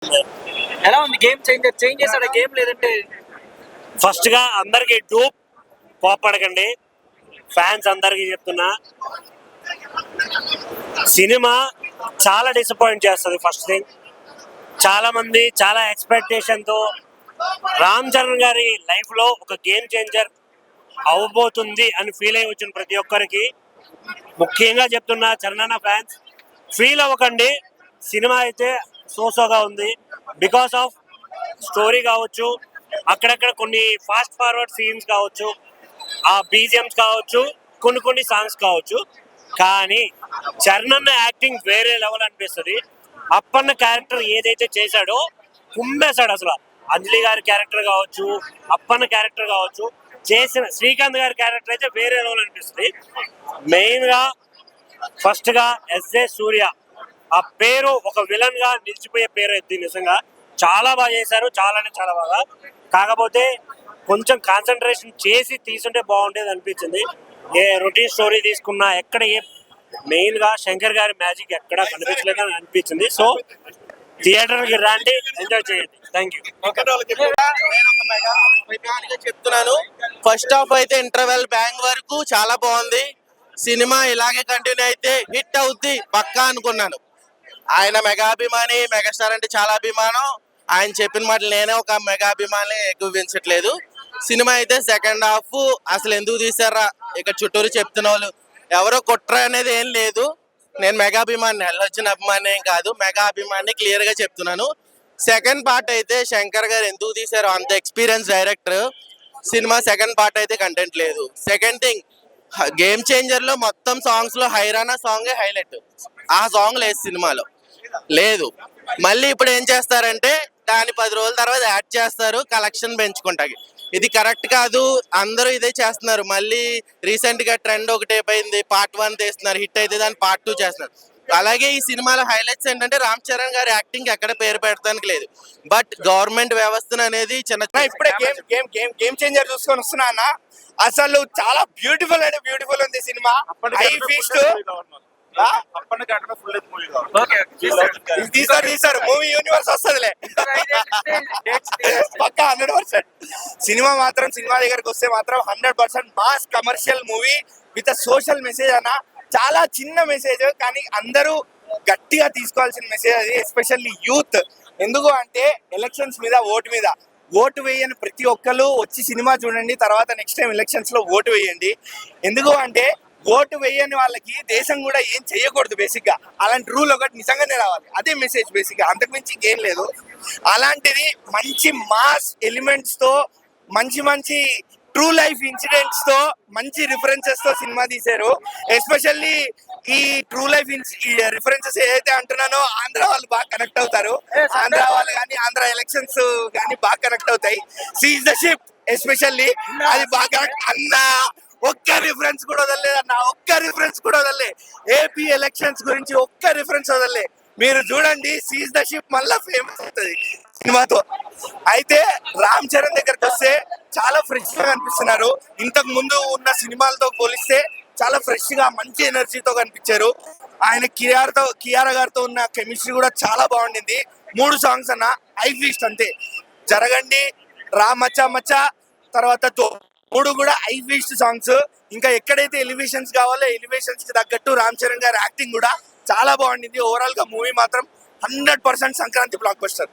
ఎలా ఉంది game change చేశాడు గేమ్ లేదంటే ఫస్ట్ గా అందరికి డూప్ కోపడకండి, ఫ్యాన్స్ అందరికి చెప్తున్నా, సినిమా చాలా డిసప్పాయింట్ చేస్తుంది. ఫస్ట్ థింగ్, చాలా మంది చాలా ఎక్స్పెక్టేషన్ తో రామ్ చరణ్ గారి లైఫ్ లో ఒక గేమ్ చేంజర్ అవబోతుంది అని ఫీల్ అయ్యి వచ్చిన ప్రతి ఒక్కరికి ముఖ్యంగా చెప్తున్నా, చరణ్ ఫ్యాన్స్ ఫీల్ అవ్వకండి. సినిమా అయితే సోసోగా ఉంది. బికాస్ ఆఫ్ స్టోరీ కావచ్చు, అక్కడక్కడ కొన్ని ఫాస్ట్ ఫార్వర్డ్ సీన్స్ కావచ్చు, ఆ బీజిఎంస్ కావచ్చు, కొన్ని సాంగ్స్ కావచ్చు, కానీ చరణ్ యాక్టింగ్ వేరే లెవెల్ అనిపిస్తుంది. అప్పన్న క్యారెక్టర్ ఏదైతే చేశాడో కుమ్మేశాడు అసలు. అంజలి గారి క్యారెక్టర్ కావచ్చు, అప్పన్న క్యారెక్టర్ కావచ్చు, చేసిన శ్రీకాంత్ గారి క్యారెక్టర్ అయితే వేరే లెవెల్ అనిపిస్తుంది. మెయిన్ గా ఫస్ట్ గా ఎస్జే సూర్య ఆ పేరు ఒక విలన్ గా నిలిచిపోయే పేరు ఎత్తి నిజంగా చాలా బాగా చేశారు, చాలా బాగా. కాకపోతే కొంచెం కాన్సన్ట్రేషన్ చేసి తీసుంటే బాగుండేది అనిపించింది. ఏ రొటీన్ స్టోరీ తీసుకున్నా ఎక్కడ మెయిన్ గా శంకర్ గారి మ్యాజిక్ ఎక్కడ కనిపించలేదని అనిపించింది. సో థియేటర్ కి రండి, ఎంజాయ్ చేయండి. Thank you. చెప్తున్నాను, ఫస్ట్ హాఫ్ అయితే ఇంటర్వెల్ బ్యాంగ్ వరకు చాలా బాగుంది. సినిమా ఇలాగే కంటిన్యూ అయితే హిట్ అవుద్ది పక్కా అనుకున్నాను. ఆయన మెగాభిమాని, మెగాస్టార్ అంటే చాలా అభిమానం. ఆయన చెప్పిన మాటలు నేనే ఒక మెగాభిమాని ఎక్కువించట్లేదు. సినిమా అయితే సెకండ్ హాఫ్ అసలు ఎందుకు తీసారా, ఇక్కడ చుట్టూరు చెప్తున్న వాళ్ళు ఎవరో కుట్ర అనేది ఏం లేదు. నేను మెగాభిమాని, వచ్చిన అభిమాని ఏం కాదు, మెగా అభిమాని క్లియర్ గా చెప్తున్నాను. సెకండ్ పార్ట్ అయితే శంకర్ గారు ఎందుకు తీశారు, అంత experience director. Cinema second part అయితే కంటెంట్ లేదు. సెకండ్ థింగ్, గేమ్ చేంజర్ లో మొత్తం సాంగ్స్ లో హైరానా సాంగ్ హైలైట్. ఆ సాంగ్ లేదు సినిమాలో, లేదు. మళ్ళీ ఇప్పుడు ఏం చేస్తారంటే దాని 10 రోజుల తర్వాత యాడ్ చేస్తారు కలెక్షన్ పెంచుకుంటాకి. ఇది కరెక్ట్ కాదు. అందరూ ఇదే చేస్తున్నారు. మళ్ళీ రీసెంట్ గా ట్రెండ్ ఒకటి అయిపోయింది, పార్ట్ 1 తీస్తున్నారు, హిట్ అయితే దాన్ని పార్ట్ 2 చేస్తున్నారు. అలాగే ఈ సినిమాలో హైలైట్స్ ఏంటంటే రామ్ చరణ్ గారి యాక్టింగ్ ఎక్కడ పేరు పెడతానికి లేదు. బట్ గవర్నమెంట్ వ్యవస్థను అనేది చిన్న ఇప్పుడే గేమ్ చేంజర్ చూసుకొని వస్తున్నా అన్న. అసలు చాలా బ్యూటిఫుల్ అంటే బ్యూటిఫుల్ ఉంది సినిమా. హై ఫీస్ట్ తీసారు మూవీ యూనివర్స్ వస్తుందిలే పక్కా 100%. సినిమా మాత్రం సినిమా దగ్గరకు వస్తే మాత్రం 100% mass commercial movie with social message అన్న. చాలా చిన్న మెసేజ్ కానీ అందరూ గట్టిగా తీసుకోవాల్సిన మెసేజ్ అది, ఎస్పెషల్లీ యూత్. ఎందుకు అంటే ఎలక్షన్స్ మీద ఓటు వేయని ప్రతి ఒక్కరు వచ్చి సినిమా చూడండి, తర్వాత నెక్స్ట్ టైం ఎలక్షన్స్ లో ఓటు వేయండి. ఎందుకు అంటే ఓటు వేయని వాళ్ళకి దేశం కూడా ఏం చేయకూడదు. బేసిక్ గా అలాంటి రూల్ ఒకటి నిజంగానే రావాలి, అదే మెసేజ్ బేసిక్ గా, అంతకుమించి ఏం లేదు. అలాంటిది మంచి మాస్ ఎలిమెంట్స్ తో, మంచి ట్రూ లైఫ్ ఇన్సిడెంట్స్ తో, మంచి రిఫరెన్సెస్ తో సినిమా తీశారు. ఎస్పెషల్లీ ఈ ట్రూ లైఫ్ రిఫరెన్సెస్ ఏదైతే అంటున్నానో ఆంధ్ర వాళ్ళు బాగా కనెక్ట్ అవుతారు. ఆంధ్ర వాళ్ళు కానీ ఆంధ్ర ఎలక్షన్స్ కానీ బాగా కనెక్ట్ అవుతాయి. సీజ్ ద షిప్ ఎస్పెషల్లీ అది బాగా కనెక్ట్ అన్న. ఒక్క రిఫరెన్స్ కూడా వదలలేదు అన్న, ఒక్క రిఫరెన్స్ కూడా వదలలే. ఏపీ ఎలక్షన్స్ గురించి ఒక్క రిఫరెన్స్ వదలలే. మీరు చూడండి, సీజ్ ద షిప్ మళ్ళా ఫేమస్ అవుతుంది సినిమాతో. అయితే రామ్ చరణ్ దగ్గరకు వస్తే చాలా ఫ్రెష్ గా కనిపిస్తున్నారు. ఇంతకు ముందు ఉన్న సినిమాలతో పోలిస్తే చాలా ఫ్రెష్ గా మంచి ఎనర్జీతో కనిపించారు. ఆయన కియారా గారితో ఉన్న కెమిస్ట్రీ కూడా చాలా బాగుండింది. 3 సాంగ్స్ అన్న హై ఫీస్ట్ అంతే. జరగండి, రా మచ్చా మచ్చా, తర్వాత 3 కూడా హై ఫీస్ట్ సాంగ్స్. ఇంకా ఎక్కడైతే ఎలివేషన్స్ కావాలో ఎలివేషన్స్ కి తగ్గట్టు రామ్ చరణ్ గారి యాక్టింగ్ కూడా చాలా బాగుండింది. ఓవరాల్ గా మూవీ మాత్రం 100% సంక్రాంతి బ్లాక్ బస్టర్.